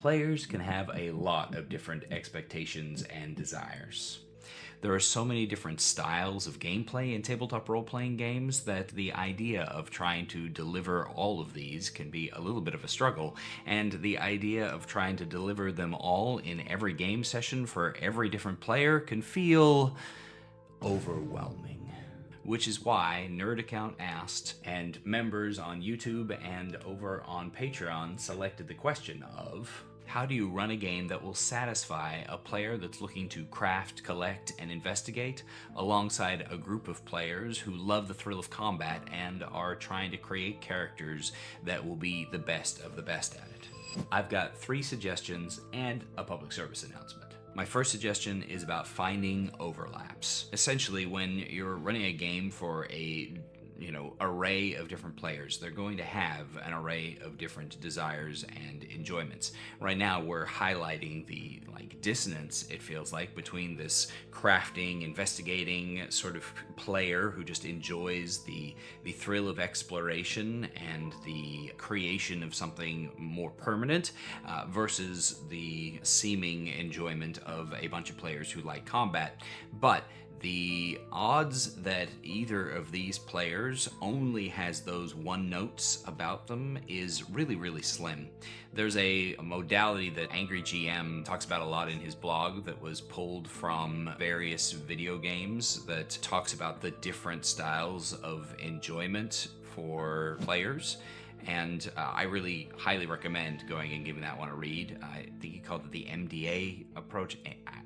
Players can have a lot of different expectations and desires. There are so many different styles of gameplay in tabletop role playing games that the idea of trying to deliver all of these can be a little bit of a struggle, and the idea of trying to deliver them all in every game session for every different player can feel overwhelming. Which is why Nerd Account asked, and members on YouTube and over on Patreon selected the question of, how do you run a game that will satisfy a player that's looking to craft, collect, and investigate, alongside a group of players who love the thrill of combat and are trying to create characters that will be the best of the best at it? I've got 3 suggestions and a public service announcement. My first suggestion is about finding overlaps. Essentially, when you're running a game for a array of different players, they're going to have an array of different desires and enjoyments. Right now we're highlighting the dissonance, it feels like, between this crafting, investigating sort of player who just enjoys the thrill of exploration and the creation of something more permanent, versus the seeming enjoyment of a bunch of players who like combat. But the odds that either of these players only has those one notes about them is really, really slim. There's a modality that Angry GM talks about a lot in his blog that was pulled from various video games that talks about the different styles of enjoyment for players. And I really highly recommend going and giving that one a read. I think he called it the MDA approach.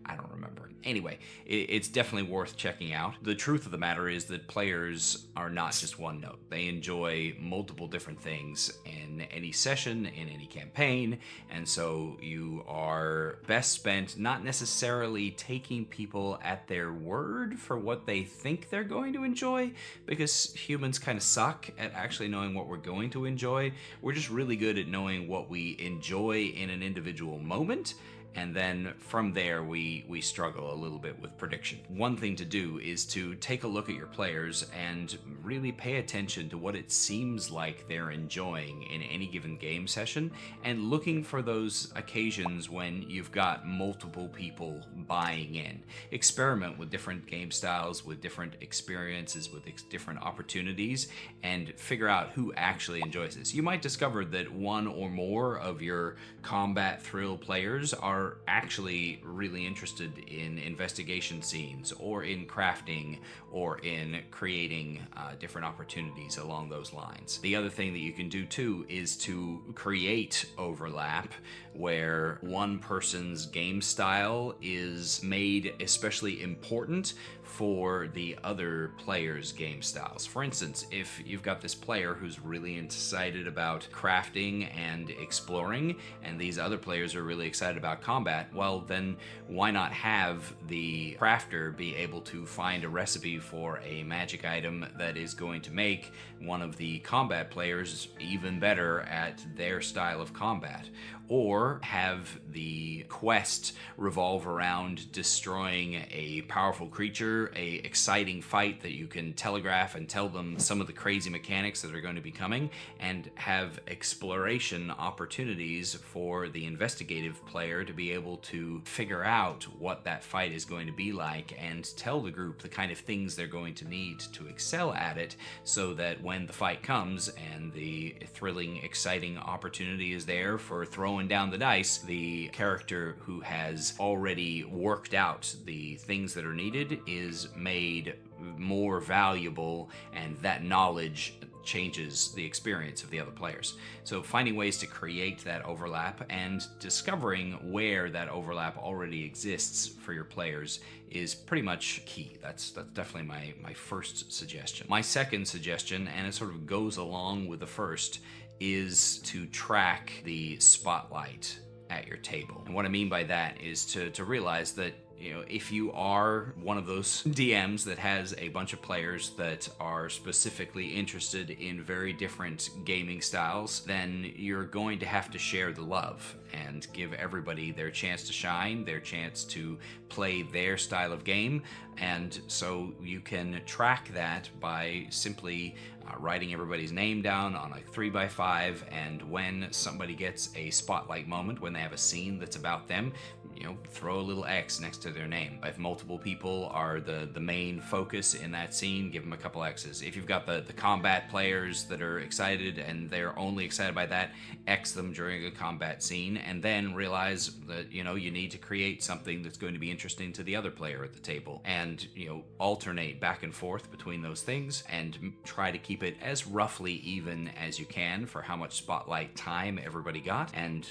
I don't remember. Anyway, it's definitely worth checking out. The truth of the matter is that players are not just one note. They enjoy multiple different things in any session, in any campaign, and so you are best spent not necessarily taking people at their word for what they think they're going to enjoy, because humans kind of suck at actually knowing what we're going to enjoy. We're just really good at knowing what we enjoy in an individual moment, and then from there we struggle a little bit with prediction. One thing to do is to take a look at your players and really pay attention to what it seems like they're enjoying in any given game session, and looking for those occasions when you've got multiple people buying in. Experiment with different game styles, with different experiences, with different opportunities, and figure out who actually enjoys this. You might discover that one or more of your combat thrill players are actually really interested in investigation scenes, or in crafting, or in creating different opportunities along those lines. The other thing that you can do too is to create overlap where one person's game style is made especially important for the other players' game styles. For instance, if you've got this player who's really excited about crafting and exploring, and these other players are really excited about combat, well then why not have the crafter be able to find a recipe for a magic item that is going to make one of the combat players even better at their style of combat, or have the quest revolve around destroying a powerful creature, a exciting fight that you can telegraph and tell them some of the crazy mechanics that are going to be coming, and have exploration opportunities for the investigative player to be able to figure out what that fight is going to be like and tell the group the kind of things they're going to need to excel at it, so that when the fight comes and the thrilling, exciting opportunity is there for throwing down the dice, the character who has already worked out the things that are needed is made more valuable, and that knowledge changes the experience of the other players. So finding ways to create that overlap and discovering where that overlap already exists for your players is pretty much key. That's definitely my first suggestion. My second suggestion, and it sort of goes along with the first, is to track the spotlight at your table. And what I mean by that is to realize that if you are one of those DMs that has a bunch of players that are specifically interested in very different gaming styles, then you're going to have to share the love and give everybody their chance to shine, their chance to play their style of game. And so you can track that by simply writing everybody's name down on a 3x5, and when somebody gets a spotlight moment, when they have a scene that's about them, throw a little X next to their name. If multiple people are the main focus in that scene, give them a couple X's. If you've got the combat players that are excited and they're only excited by that, X them during a combat scene, and then realize that you need to create something that's going to be interesting to the other player at the table, and alternate back and forth between those things, and try to keep it as roughly even as you can for how much spotlight time everybody got. And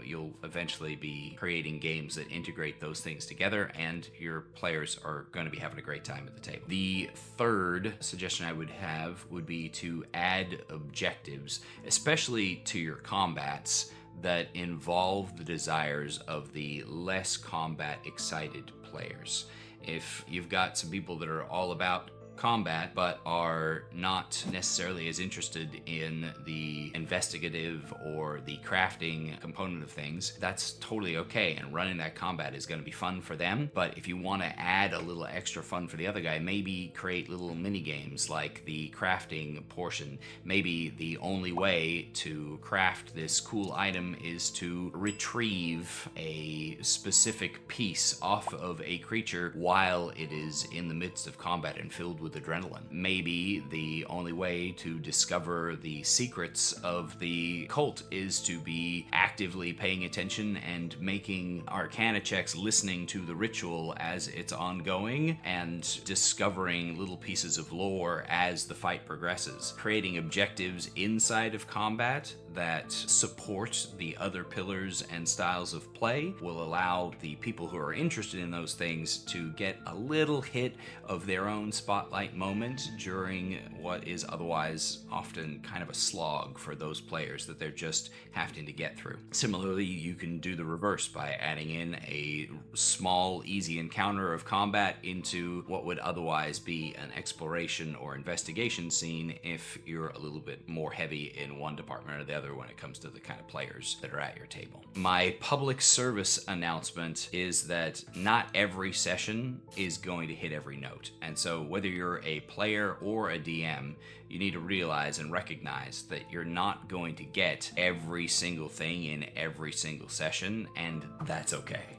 you'll eventually be creating games that integrate those things together, and your players are going to be having a great time at the table. The third suggestion I would have would be to add objectives, especially to your combats, that involve the desires of the less combat excited players. If you've got some people that are all about combat but are not necessarily as interested in the investigative or the crafting component of things, that's totally okay, and running that combat is going to be fun for them. But if you want to add a little extra fun for the other guy, maybe create little mini games like the crafting portion. Maybe the only way to craft this cool item is to retrieve a specific piece off of a creature while it is in the midst of combat and filled with adrenaline. Maybe the only way to discover the secrets of the cult is to be actively paying attention and making arcana checks, listening to the ritual as it's ongoing, and discovering little pieces of lore as the fight progresses. Creating objectives inside of combat that support the other pillars and styles of play will allow the people who are interested in those things to get a little hit of their own spotlight moment during what is otherwise often kind of a slog for those players that they're just having to get through. Similarly, you can do the reverse by adding in a small, easy encounter of combat into what would otherwise be an exploration or investigation scene if you're a little bit more heavy in one department or the other when it comes to the kind of players that are at your table. My public service announcement is that not every session is going to hit every note. And so whether you're a player or a DM, you need to realize and recognize that you're not going to get every single thing in every single session, and that's okay.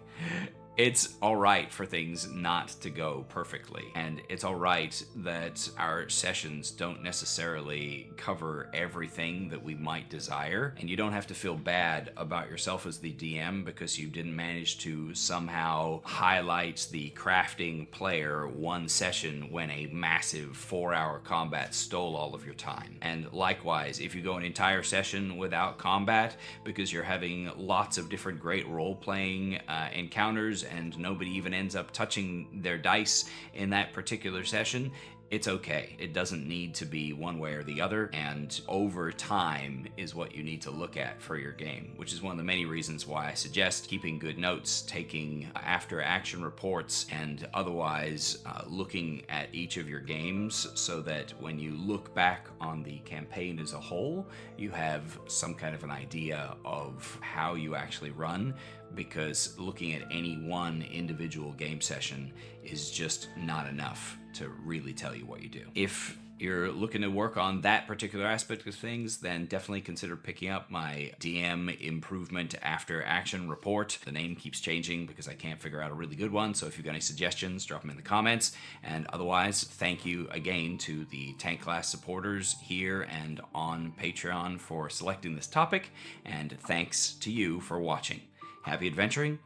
It's all right for things not to go perfectly, and it's all right that our sessions don't necessarily cover everything that we might desire, and you don't have to feel bad about yourself as the DM because you didn't manage to somehow highlight the crafting player one session when a massive 4-hour combat stole all of your time. And likewise, if you go an entire session without combat because you're having lots of different great role-playing encounters and nobody even ends up touching their dice in that particular session, it's okay. It doesn't need to be one way or the other, and over time is what you need to look at for your game, which is one of the many reasons why I suggest keeping good notes, taking after action reports, and otherwise looking at each of your games so that when you look back on the campaign as a whole, you have some kind of an idea of how you actually run, because looking at any one individual game session is just not enough to really tell you what you do. If you're looking to work on that particular aspect of things, then definitely consider picking up my DM Improvement After Action Report. The name keeps changing because I can't figure out a really good one, so if you've got any suggestions, drop them in the comments. And otherwise, thank you again to the Tank Class supporters here and on Patreon for selecting this topic, and thanks to you for watching. Happy adventuring.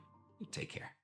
Take care.